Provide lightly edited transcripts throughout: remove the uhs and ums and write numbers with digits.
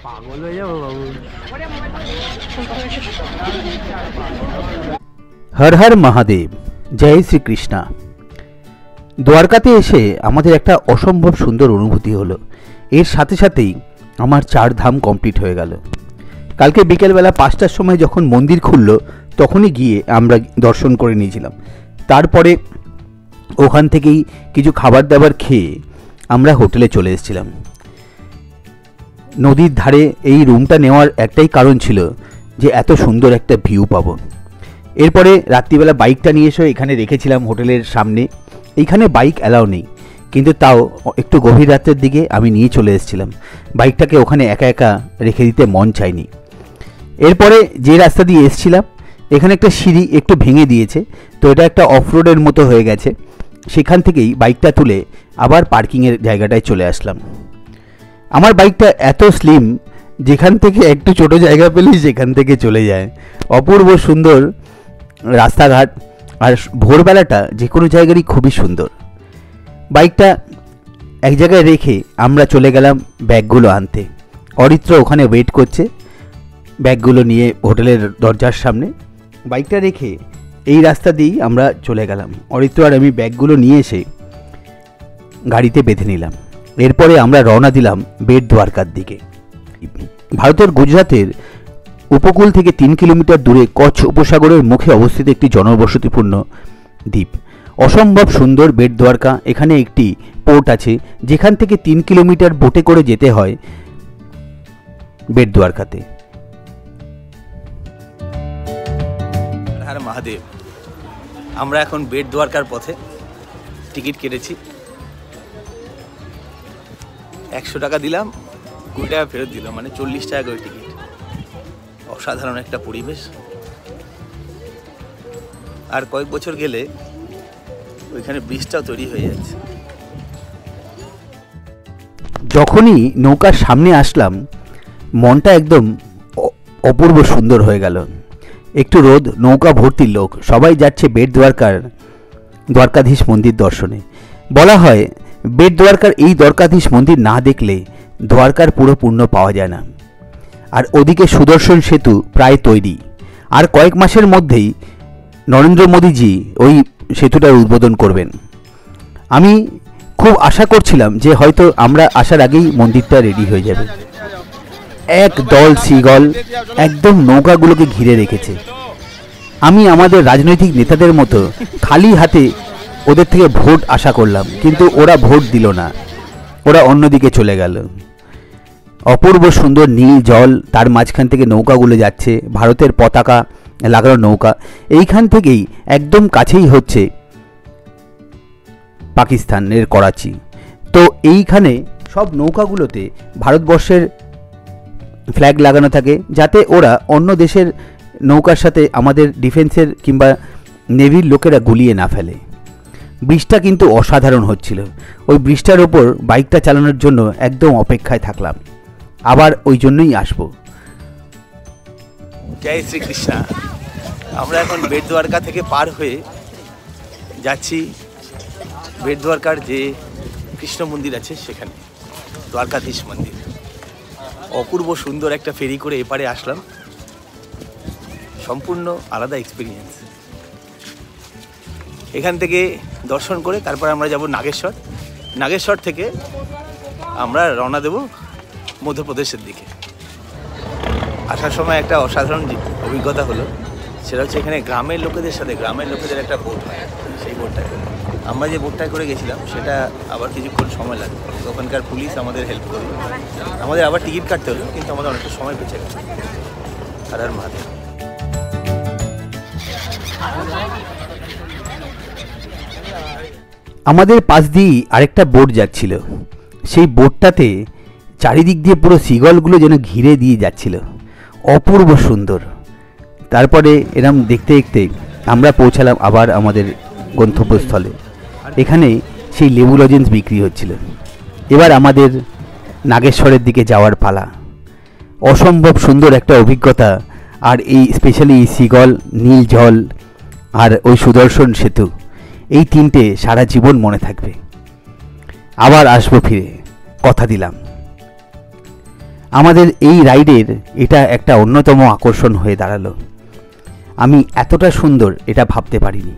পাগল হয়ে যাবো বাবু। হর হর মহাদেব, জয় শ্রীকৃষ্ণা। দ্বারকাতে এসে আমাদের একটা অসম্ভব সুন্দর অনুভূতি হলো। এর সাথে সাথেই আমার 4 ধাম কমপ্লিট হয়ে গেল। কালকে বিকেলবেলা 5টার সময় যখন মন্দির খুলল তখনই গিয়ে আমরা দর্শন করে নিয়েছিলাম। তারপরে ওখান থেকেই কিছু খাবার দাবার খেয়ে আমরা হোটেলে চলে এসেছিলাম। নদীর ধারে এই রুমটা নেওয়ার একটাই কারণ ছিল যে এত সুন্দর একটা ভিউ পাবো। এরপরে রাত্রিবেলা বাইকটা নিয়ে এসে এখানে রেখেছিলাম হোটেলের সামনে। এইখানে বাইক অ্যালাউ নেই, কিন্তু তাও একটু গভীর রাতের দিকে আমি নিয়ে চলে এসেছিলাম। বাইকটাকে ওখানে একা একা রেখে দিতে মন চায়নি। এরপরে যে রাস্তা দিয়ে এসেছিলাম এখানে একটা সিঁড়ি একটু ভেঙে দিয়েছে, তো এটা একটা অফরোডের মতো হয়ে গেছে। সেখান থেকেই বাইকটা তুলে আবার পার্কিংয়ের জায়গাটায় চলে আসলাম। আমার বাইকটা এত স্লিম, যেখান থেকে একটু ছোট জায়গা পেলেই সেখান থেকে চলে যায়। অপূর্ব সুন্দর রাস্তাঘাট, আর ভোরবেলাটা যে কোনো জায়গারই খুবই সুন্দর। বাইকটা এক জায়গায় রেখে আমরা চলে গেলাম ব্যাগগুলো আনতে। অরিত্র ওখানে ওয়েট করছে ব্যাগগুলো নিয়ে হোটেলের দরজার সামনে। বাইকটা রেখে এই রাস্তা দিয়েই আমরা চলে গেলাম। অরিত্র আর আমি ব্যাগগুলো নিয়ে এসে গাড়িতে বেঁধে নিলাম। এরপরে আমরা রওনা দিলাম বেট দ্বারকার দিকে। ভারতের গুজরাতের উপকূল থেকে 3 কিলোমিটার দূরে কচ্ছ উপসাগরের মুখে অবস্থিত একটি জনবসতিপূর্ণ দ্বীপ। অসম্ভব সুন্দর বেট দ্বারকা। এখানে একটি পোর্ট আছে যেখান থেকে 3 কিলোমিটার বোটে করে যেতে হয় বেট দ্বারকাতে। হর মহাদেব। আমরা এখন বেট দ্বারকার পথে। টিকিট কেটেছি, 100 টাকা দিলাম, 20 টাকা ফেরত দিলাম, মানে 40 টাকা করে টিকিট। অসাধারণ একটা পরিবেশ। আর কয়েক বছর গেলে ওইখানে ব্রিজটাও তৈরি হয়ে যাচ্ছে। যখনই নৌকার সামনে আসলাম মনটা একদম অপূর্ব সুন্দর হয়ে গেল। একটু রোদ, নৌকা ভর্তি লোক, সবাই যাচ্ছে বেট দ্বারকার দ্বারকাধীশ মন্দির দর্শনে। বলা হয় বেট দ্বারকার এই দ্বারকাধীশ মন্দির না দেখলে দ্বারকার পুরো পূর্ণ পাওয়া যায় না। আর ওদিকে সুদর্শন সেতু প্রায় তৈরি, আর কয়েক মাসের মধ্যেই নরেন্দ্র মোদীজি ওই সেতুটার উদ্বোধন করবেন। আমি খুব আশা করছিলাম যে হয়তো আমরা আসার আগেই মন্দিরটা রেডি হয়ে যাবে। এক দল সিগল একদম নৌকাগুলোকে ঘিরে রেখেছে। আমি আমাদের রাজনৈতিক নেতাদের মতো খালি হাতে ওদের থেকে ভোট আশা করলাম, কিন্তু ওরা ভোট দিল না, ওরা অন্যদিকে চলে গেল। অপূর্ব সুন্দর নীল জল, তার মাঝখান থেকে নৌকাগুলো যাচ্ছে, ভারতের পতাকা লাগানো নৌকা। এইখান থেকেই একদম কাছেই হচ্ছে পাকিস্তানের করাচি। তো এইখানে সব নৌকাগুলোতে ভারতবর্ষের ফ্ল্যাগ লাগানো থাকে, যাতে ওরা অন্য দেশের নৌকার সাথে আমাদের ডিফেন্সের কিংবা নেভির লোকেরা গুলিয়ে না ফেলে। ব্রিজটা কিন্তু অসাধারণ হচ্ছিল। ওই ব্রিজটার ওপর বাইকটা চালানোর জন্য একদম অপেক্ষায় থাকলাম, আবার ওই জন্যই আসবো। জয় শ্রীকৃষ্ণ। আমরা এখন বেট দ্বারকা থেকে পার হয়ে যাচ্ছি বেট দ্বারকার যে কৃষ্ণ মন্দির আছে সেখানে, দ্বারকাধীশ মন্দির। অপূর্ব সুন্দর একটা ফেরি করে এপারে আসলাম। সম্পূর্ণ আলাদা এক্সপিরিয়েন্স। এখান থেকে দর্শন করে তারপর আমরা যাব নাগেশ্বর। নাগেশ্বর থেকে আমরা রওনা দেব মধ্যপ্রদেশের দিকে। আসার সময় একটা অসাধারণ অভিজ্ঞতা হলো, সেটা হচ্ছে এখানে গ্রামের লোকেদের একটা বোট হয়। সেই বোটটায় আমরা যে বোটটায় করে গেছিলাম সেটা আবার কিছুক্ষণ সময় লাগে। ওখানকার পুলিশ আমাদের হেল্প করলো, আমাদের আবার টিকিট কাটতে হলো, কিন্তু আমাদের অনেকটা সময় বেঁচে গেছে। হর হর মহাদেব। আমাদের পাশ দিয়েই আরেকটা বোট যাচ্ছিল। সেই বোটটাতে চারিদিক দিয়ে পুরো সিগলগুলো যেন ঘিরে দিয়ে যাচ্ছিল, অপূর্ব সুন্দর। তারপরে এরম দেখতে দেখতে আমরা পৌঁছালাম আবার আমাদের গন্তব্যস্থলে। এখানে সেই লেবু লজেন্স বিক্রি হচ্ছিল। এবার আমাদের নাগেশ্বরের দিকে যাওয়ার পালা। অসম্ভব সুন্দর একটা অভিজ্ঞতা। আর এই স্পেশালি এই সিগল, নীল জল আর ওই সুদর্শন সেতু, এই তিনটে সারা জীবন মনে থাকবে। আবার আসবো ফিরে, কথা দিলাম। আমাদের এই রাইডের এটা একটা অন্যতম আকর্ষণ হয়ে দাঁড়ালো। আমি এতটা সুন্দর এটা ভাবতে পারিনি।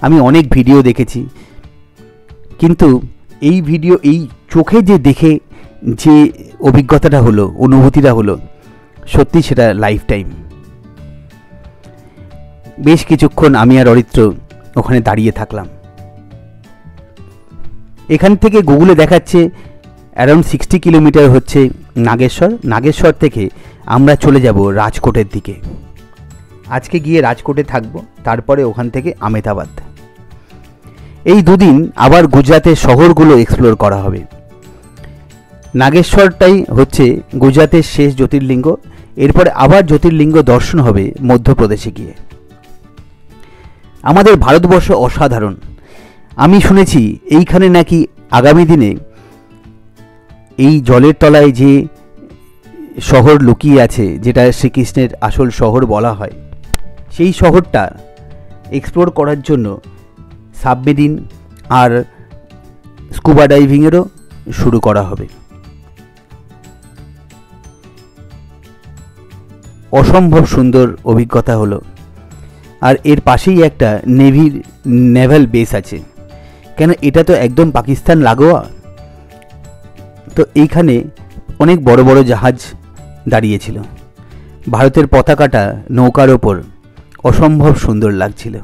আমি অনেক ভিডিও দেখেছি, কিন্তু এই ভিডিও, এই চোখে যে দেখে যে অভিজ্ঞতাটা হলো, অনুভূতিটা হলো, সত্যি সেটা লাইফ টাইম। বেশ কিছুক্ষণ আমি আর অরিত্র ওখানে দাঁড়িয়ে থাকলাম। এখান থেকে গুগলে দেখাচ্ছে অ্যারাউন্ড 60 কিলোমিটার হচ্ছে নাগেশ্বর। নাগেশ্বর থেকে আমরা চলে যাব রাজকোটের দিকে। আজকে গিয়ে রাজকোটে থাকবো, তারপরে ওখান থেকে আমেদাবাদ। এই দুদিন আবার গুজরাটের শহরগুলো এক্সপ্লোর করা হবে। নাগেশ্বরটাই হচ্ছে গুজরাটের শেষ জ্যোতির্লিঙ্গ। এরপরে আবার জ্যোতির্লিঙ্গ দর্শন হবে মধ্যপ্রদেশে গিয়ে। আমাদের ভারতবর্ষ অসাধারণ। আমি শুনেছি এইখানে নাকি আগামী দিনে এই জলের তলায় যে শহর লুকিয়ে আছে, যেটা শ্রীকৃষ্ণের আসল শহর বলা হয়, সেই শহরটা এক্সপ্লোর করার জন্য সাবমেরিন আর স্কুবা ডাইভিংয়েরও শুরু করা হবে। অসম্ভব সুন্দর অভিজ্ঞতা হলো। আর এর পাশেই একটা নেভাল বেস আছে, কেন এটা তো একদম পাকিস্তান লাগোয়া। তো এইখানে অনেক বড় বড় জাহাজ দাঁড়িয়েছিল। ভারতের পতাকাটা নৌকার ওপর অসম্ভব সুন্দর লাগছিল।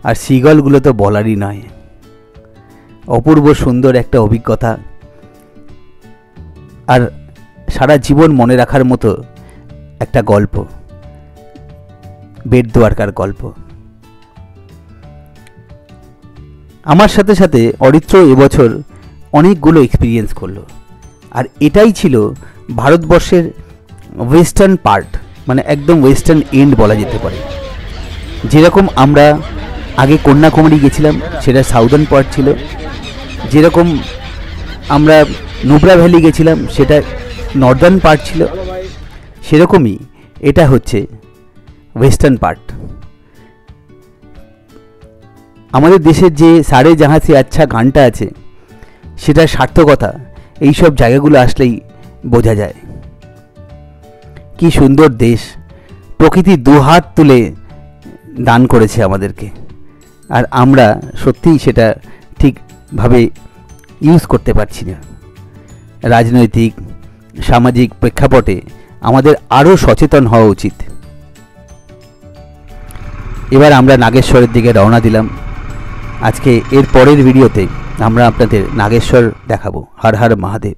আর সিগলগুলো তো বলারই নয়, অপূর্ব সুন্দর একটা অভিজ্ঞতা। আর সারা জীবন মনে রাখার মতো একটা গল্প, বেট দ্বারকার গল্প। আমার সাথে সাথে অরিত্র এবছর অনেকগুলো এক্সপিরিয়েন্স করলো। আর এটাই ছিল ভারতবর্ষের ওয়েস্টার্ন পার্ট, মানে একদম ওয়েস্টার্ন এন্ড বলা যেতে পারে। যেরকম আমরা আগে কন্যাকুমারী গেছিলাম, সেটা সাউদার্ন পার্ট ছিল। যেরকম আমরা নুব্রা ভ্যালি গেছিলাম, সেটা নর্দার্ন পার্ট ছিল। সেরকমই এটা হচ্ছে ওয়েস্টার্ন পার্ট। আমাদের দেশের যে সারে জাহাঁ সে আচ্ছা গানটা আছে, সেটার সার্থকতা এইসব জায়গাগুলো আসলেই বোঝা যায়। কি সুন্দর দেশ, প্রকৃতি দুহাত তুলে দান করেছে আমাদেরকে। আর আমরা সত্যিই সেটা ঠিকভাবে ইউজ করতে পারছি না। রাজনৈতিক সামাজিক প্রেক্ষাপটে আমাদের আরও সচেতন হওয়া উচিত। এবার আমরা নাগেশ্বরের দিকে রওনা দিলাম। আজকে এর পরের ভিডিওতে আমরা আপনাদের নাগেশ্বর দেখাবো। হর হর মহাদেব।